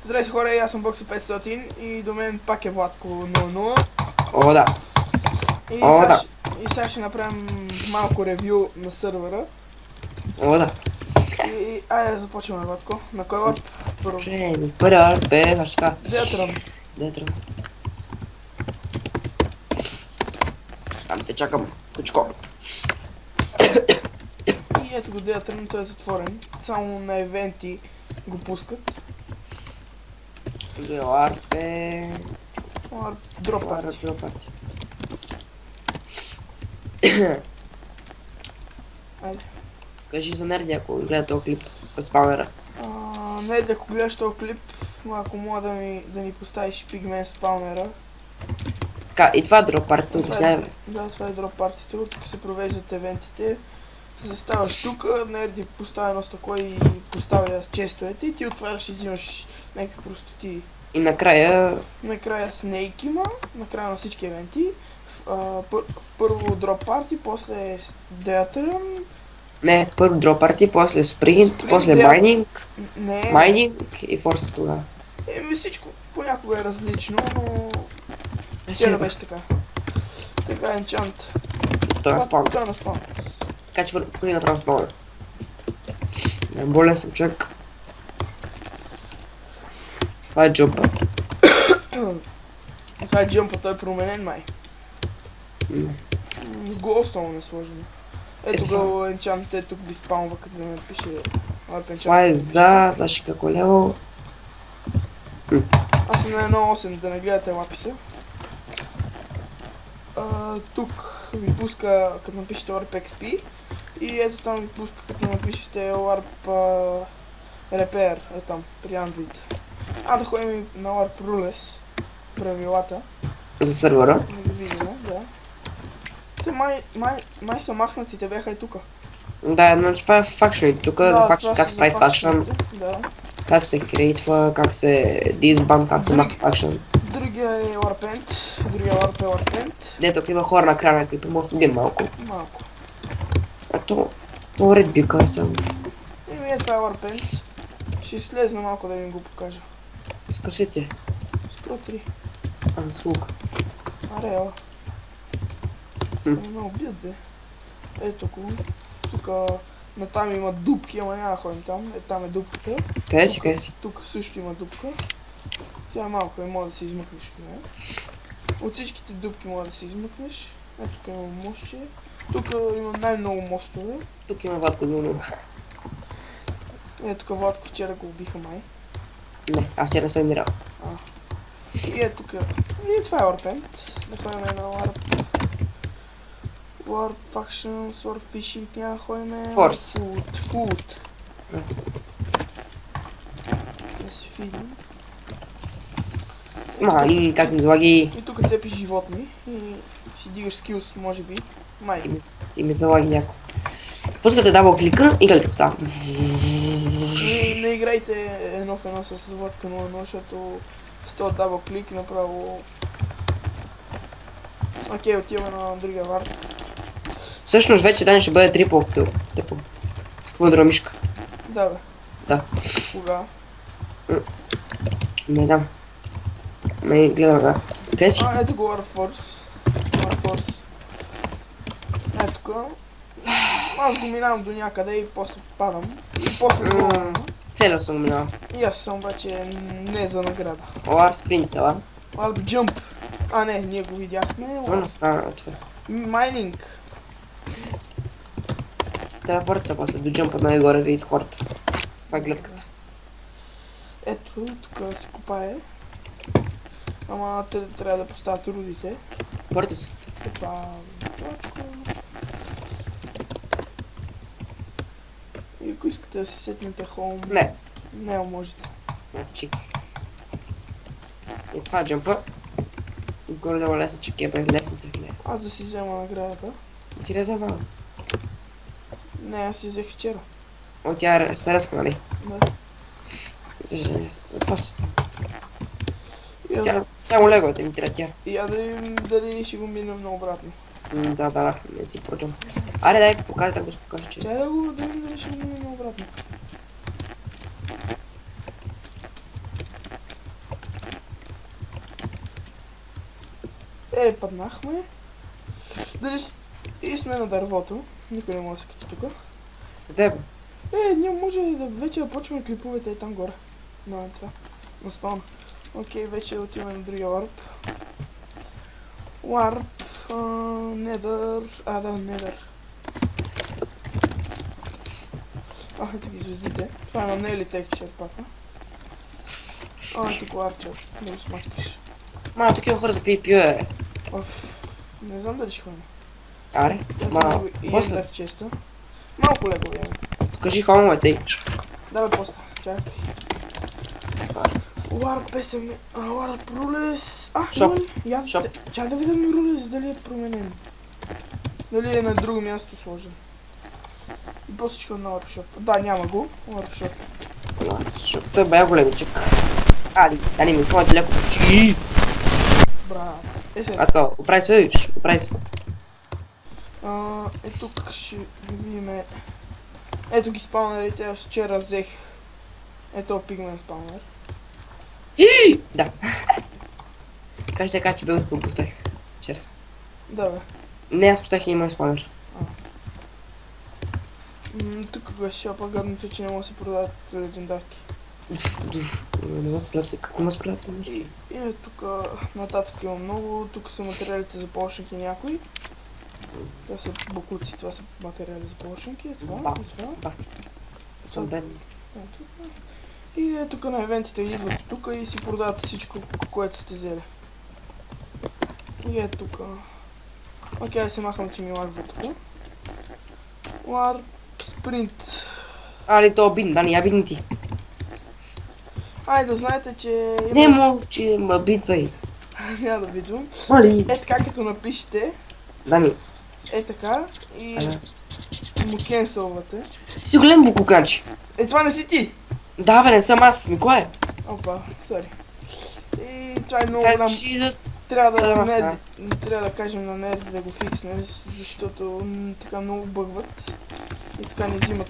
Здравейте хора, аз съм Бокса 500 и до мен пак е Владко 00. О, да. И О, да. сега ще направим малко ревю на сървъра. О, да. И айде да започваме, Владко. На кой лап? Първо. Чуй, първа бе, така. Детрам. Детро. Там те чакам, кучко. И ето го Детрам, той е затворен. Само на евенти го пускат. Беларпе. Дроп парти. Дропарти. Айде. Кажи за Нерди, ако гледа този клип по спаунера. Не, ако гледаш този клип, ако мога да ни поставиш пигмен спаунера. Така, и това дропартито обяснява, бе. Да, това е дроп партито. Тук се провеждат евентите. Заставаш тук, Нерди поставя едно стъкло и поставя честовете и ти отваряш и взимаш някакви простоти. И накрая... Накрая Снейк има, накрая на всички евенти. Първо дроп парти, после Деатрън. Не, първо дропарти, после спринт, после майнинг. Не, Майнинг и форс тогава. всичко понякога е различно, но вчера беше така. Така, енчант. Той е на спаунер. Той е на спаун. Така че първо направо спаунер. Болен съм човек. Това е джумпа. Това е джъмпа, той е променен май. С голстоун е сложено. Ето го енчант, тук ви спаунва, като ви ме пише лап енчант. Това е за... Значи какво лево? Аз съм на 1.8, да не гледате лаписа. Тук ви пуска, като напишете LARP XP. И ето там ви пуска, като напишете LARP Repair. Е там, при Android. Да ходим и на LARP Rules. Правилата. За сървъра. Да ги видим, да. Те май са махнати, те бяха и тука. Да, значи това е факшн. Тук за факшн, как се прави факшн, Да. как се крейтва, как се дисбан, как се махва факшн. Другия е LARPent, другия LARP е LARPent. Не, тук има хора на края на клипа, може да бием малко. Малко. А то Red Beaker само. Е, това е LARPent. Ще излезна малко да им го покажа. Спасите. Скро 3. С лук. Ареала. Ме убият, бе. Ето го. Тук натам има дупки, ама няма да ходим там. Там е дупката. Къде си, къде си? Тук също има дупка. Тя е малко и може да се измъкнеш от нея. От всичките дупки може да се измъкнеш. Ето тук има мостче. Тук има най-много мостове. Тук има Владко Дуно. Ето тук Владко вчера го убиха май. Не, аз вчера съм мирал. И ето тук. И това е LARPent. Да ходим на LARP. LARP Factions, LARP Fishing, няма ходим. Force. Food. Да си фидим. И как ми залаги. И тук цепиш животни и си дигаш скилс, може би. Май. И ми залаги някой. Пускате дабл клика и гледате там. Не играйте едно в едно с Владко 0, защото с този дабл клик направо... Окей, отиваме на другия вард. Всъщност вече ден ще бъде трипл кил. С квадро мишка. Да, бе. Да. Кога? Не дам. Ме гледам, да. Къде си? Ето го Warp Force. Ето тук. Аз го минавам до някъде и после падам. И после го... Целя съм минал. И аз съм обаче не за награда. Лар спринт, ала. Warp Jump. Не, ние го видяхме. Това не стана това. Майнинг. Трябва върца после до джампа най-горе видите хората. Това е гледката. Ето, тук се копае. Ама те трябва да поставят рудите. Върта се. Това... И ако искате да се сетнете хоум... Не. Не, можете. Значи. И това е джампа. И горе-долу лесно, че кепа лесната гледа. Аз да си взема наградата. Си резервал. Не, аз си взех вчера. От тя се разпа, нали? Да. Съжаление, просто. Я Тя само леговете ми трябва тя. да видим дали ще го минем наобратно. Да, не си почвам. Аре, дай покажи, да го покажа, че... Чай да видим дали ще го минем наобратно. Паднахме. И сме на дървото. Никой не може да се качи тук. Къде бе? Ние може да вече да почваме клиповете там горе. На това. На спауна. Окей, вече отиваме на другия варп. Варп. Недър. Недър. Ето ги звездите. Това е на Нели текчер пак, тук арчер. Не го смачкаш. Такива хора за PvP, Не знам дали ще ходим. Аре, после. Ендър често. Малко лего имаме. Покажи хомовете. Давай после. Чакай. Warp песен. Warp Rules. Шоп. Чакай да видим Rules дали е променен. Дали е на друго място сложен. И после ще на Warp Shop. Да, няма го. Warp Shop. Той е бая големичък. Да не ми ходят леко почти. Браво. Така, оправи се, виж. Оправи се. Тук ще видим. Ето ги спаунерите, аз вчера взех. Ето пигмен спаунер. Да. Кажи така, че го поставих вчера. Да, бе. Не, аз поставих и мой спаунер. Тук го е шопа, гадното, че не може да се продават легендарки. Не ме продавате, как не ме продавате нещи? И тук нататък има много, тук са материалите за полшники някои. Това са бокуци, това са материали за полшники, това и това. Съм беден. И тук на евентите идват тук и си продават всичко, което сте взели. И тук. Окей, да се махам, че ми лагва тук. Warp Sprint. То обидно, да не я бидни ти. Да знаете, че... Не мълчи, ма бидвай. Няма да бидвам. Така като напишете. Дани. Така и му кенсълвате. Си голем букуканчи. Това не си ти! Да, бе, не съм аз. Кой е? Опа, сори. И това е много голям... Трябва да кажем на нерди да го фиксне, защото така много бъгват. И така не взимат.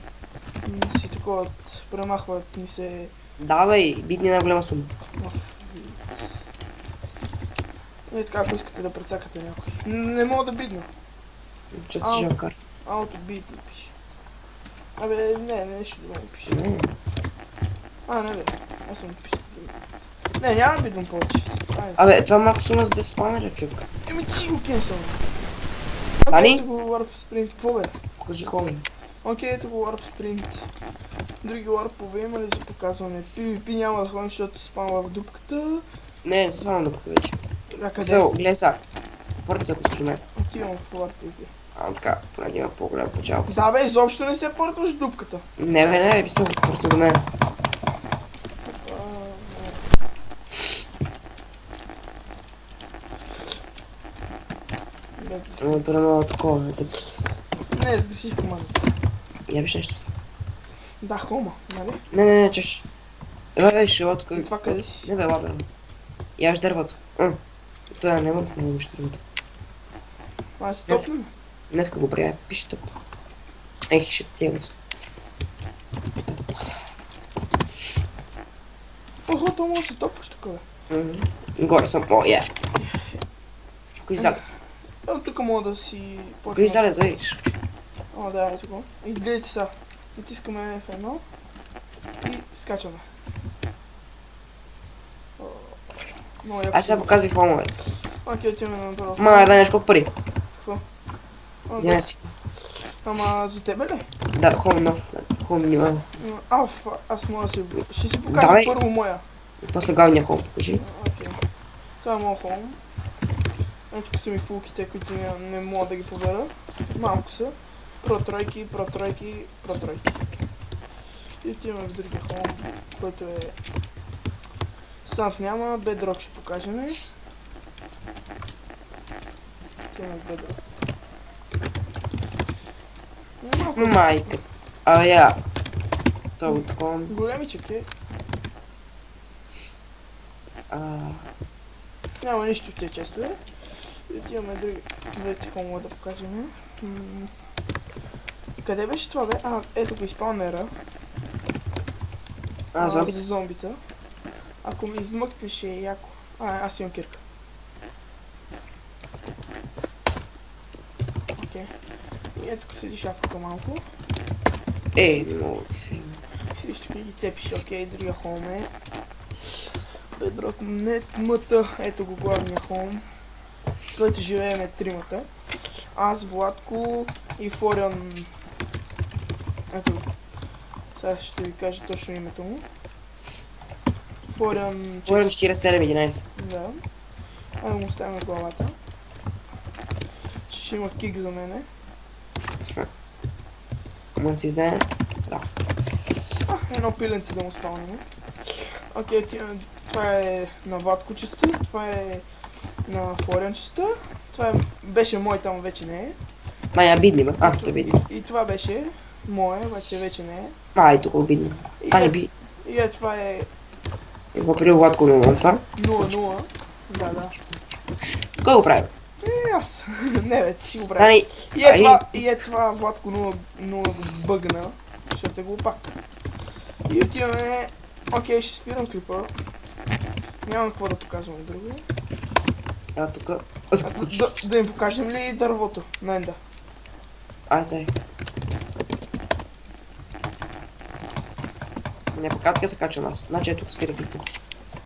Си такова, премахват ми се... Да, бе, бидни една голяма сума. И така, ако искате да прецакате някой. Не мога да бидна. Чето си жакар. Ауто бит ми пише. Не, нещо друго ми пише. Не бе, аз съм пише. Не, няма да бидвам повече. Това малко сума за 10 спанера, човек. Ти го кенсъл. Ани? Ето го Warp Sprint, какво бе? Покажи хоми. Ето го Warp Sprint. Други warp-ове има ли за показване? PvP няма да ходим, защото спамва в дупката. Не спамвам дупката вече. Къде? Гледай са. Портица го служи мен. Отивам в warp-ове. Така, поне има по-голям печалба. Да бе, изобщо не се портваш дупката. Не, писал портица до мен. Прено такова. Не, сгреших командата. Я виж нещо са. Да, хома, нали? Не, чеш. Виж, лодка. И това къде си? Не бе, лабе. Яш дървото. Това не виж дървото. Си топнем? Днеска го прия, пише топ. Ще тя То може да се топваш тук, бе. Горе съм, Кои залез? Тук мога да си... Кои залез, виж? Да, ето го. И гледайте са. Натискаме F1 и скачаме. Аз сега показвай хомовете. Отиваме на първо. Да нещо колко пари. Какво? Не си. Ама за тебе ли? Да, хом нов. Хом нива. Аз мога да си... Ще си покажа първо моя. После главния хом, покажи. Това е моят хом. Тук са ми фулките, които не мога да ги побера. Малко са. Про-тройки. И отиваме в другия хом, който е... Санд няма, Bedrock ще покажем. Отиваме в Bedrock. Майка. Това е такова. Големичък е. Няма нищо в тези честове. И отиваме другите хомове да покажем. Къде беше това, бе? Ето го изпълнера. За зомбита. Ако ми измъкне, ще е яко. Аз имам кирка. И ето тук седи шафата малко. Ей, не мога да се има. Седиш тук и ги цепиш, окей, другия холм е. Bedrock Net мъта, ето го главния холм. Който живееме тримата. Аз, Владко и Фориан. Ето го. Сега ще ви кажа точно името му. Фориан... Говорим 4711. Да. Айде му оставим главата. Ще има кик за мене. Ма си знае. Рафт. Едно пиленце да му спалним. Окей, това е на Владко частта, това е на Фориан частта. Това беше мой, там вече не е. Май, обидни, бе. Той обидни. И това беше мое, обаче вече не е. Ай, тук обидни. Не би. И това е Какво при Владко на това? 0-0. Да. Кой го прави? Аз. Не бе, ще го правя. И е това Владко 0 бъгна, защото е глупак. И отиваме... Окей, ще спирам клипа. Нямам какво да показвам друго. Тук. Да им покажем ли дървото на Енда? Дай. Не, пока така се качвам аз. Значи тук спира клипа.